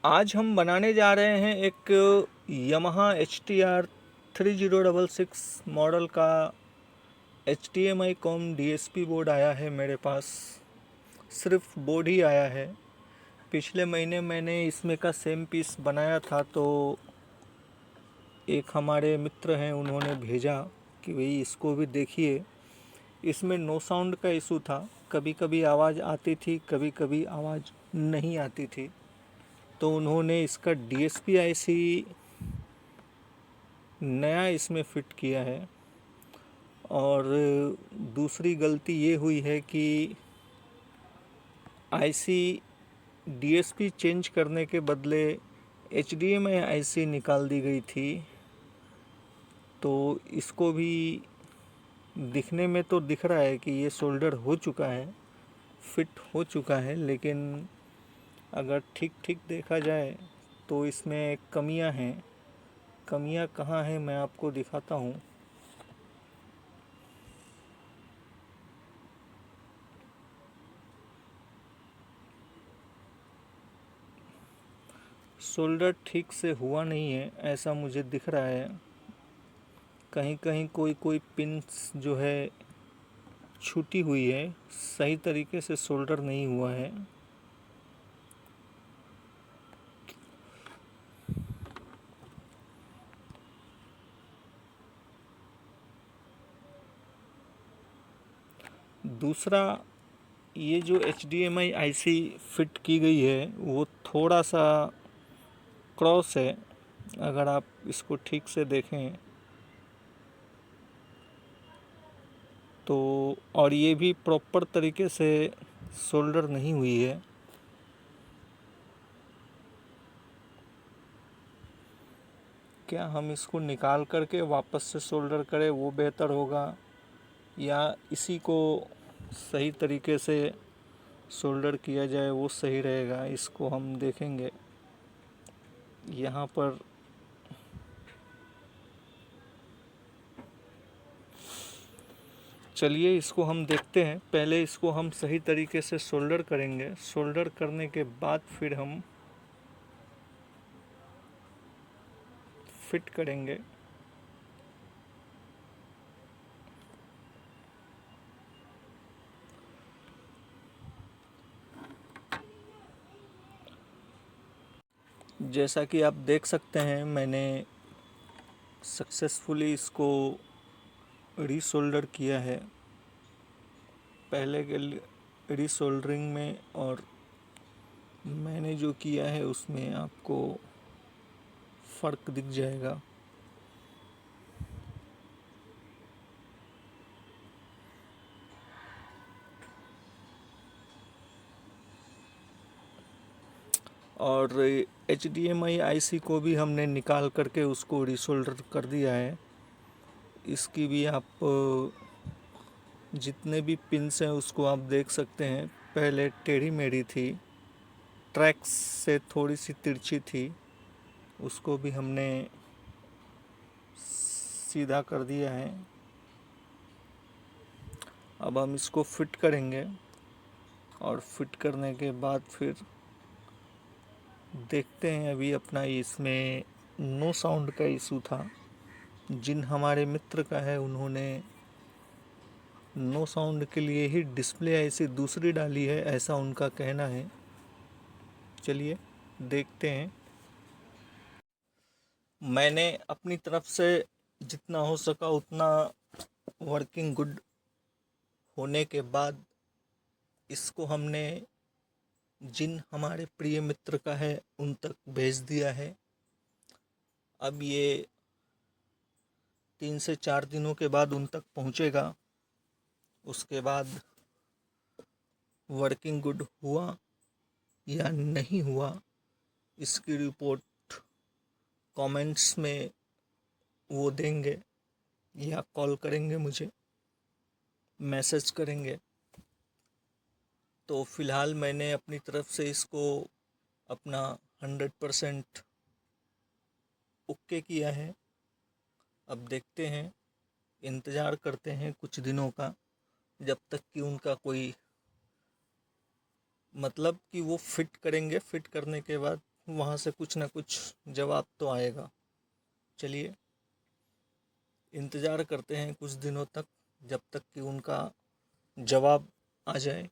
आज हम बनाने जा रहे हैं एक Yamaha HTR 3066 मॉडल का HDMI कॉम DSP बोर्ड आया है मेरे पास। सिर्फ बोर्ड ही आया है। पिछले महीने मैंने इसमें का सेम पीस बनाया था, तो एक हमारे मित्र हैं, उन्होंने भेजा कि भाई इसको भी देखिए। इसमें नो साउंड का इशू था, कभी कभी आवाज़ आती थी, कभी कभी आवाज़ नहीं आती थी। तो उन्होंने इसका DSP IC नया इसमें फ़िट किया है। और दूसरी गलती ये हुई है कि IC DSP चेंज करने के बदले HDMI IC निकाल दी गई थी। तो इसको भी दिखने में तो दिख रहा है कि ये सोल्डर हो चुका है, फिट हो चुका है, लेकिन अगर ठीक ठीक देखा जाए तो इसमें कमियां हैं। कमियां कहाँ हैं मैं आपको दिखाता हूँ। सोल्डर ठीक से हुआ नहीं है, ऐसा मुझे दिख रहा है। कहीं कहीं कोई कोई पिन्स जो है छूटी हुई है, सही तरीके से सोल्डर नहीं हुआ है। दूसरा, ये जो HDMI IC फिट की गई है वो थोड़ा सा क्रॉस है। अगर आप इसको ठीक से देखें तो, और ये भी प्रॉपर तरीके से सोल्डर नहीं हुई है। क्या हम इसको निकाल करके वापस से सोल्डर करें, वो बेहतर होगा, या इसी को सही तरीके से सोल्डर किया जाए वो सही रहेगा? इसको हम देखेंगे। यहाँ पर चलिए इसको हम देखते हैं। पहले इसको हम सही तरीके से सोल्डर करेंगे। सोल्डर करने के बाद फिर हम फिट करेंगे। जैसा कि आप देख सकते हैं, मैंने सक्सेसफुली इसको रीसोल्डर किया है। पहले के रीसोल्डरिंग में और मैंने जो किया है उसमें आपको फ़र्क दिख जाएगा। और HDMI IC को भी हमने निकाल करके उसको रीसोल्डर कर दिया है। इसकी भी आप जितने भी पिन्स हैं उसको आप देख सकते हैं। पहले टेढ़ी मेढ़ी थी, ट्रैक्स से थोड़ी सी तिरछी थी, उसको भी हमने सीधा कर दिया है। अब हम इसको फिट करेंगे और फिट करने के बाद फिर देखते हैं। अभी अपना इसमें नो साउंड का इशू था। जिन हमारे मित्र का है उन्होंने नो साउंड के लिए ही डिस्प्ले ऐसी दूसरी डाली है, ऐसा उनका कहना है। चलिए देखते हैं। मैंने अपनी तरफ से जितना हो सका उतना वर्किंग गुड होने के बाद इसको हमने जिन हमारे प्रिय मित्र का है उन तक भेज दिया है। अब ये 3 से 4 दिनों के बाद उन तक पहुंचेगा। उसके बाद वर्किंग गुड हुआ या नहीं हुआ, इसकी रिपोर्ट कमेंट्स में वो देंगे, या कॉल करेंगे मुझे, मैसेज करेंगे। तो फ़िलहाल मैंने अपनी तरफ से इसको अपना 100% ओके किया है। अब देखते हैं, इंतज़ार करते हैं कुछ दिनों का, जब तक कि उनका कोई मतलब कि वो फिट करेंगे। फिट करने के बाद वहाँ से कुछ ना कुछ जवाब तो आएगा। चलिए इंतज़ार करते हैं कुछ दिनों तक, जब तक कि उनका जवाब आ जाए।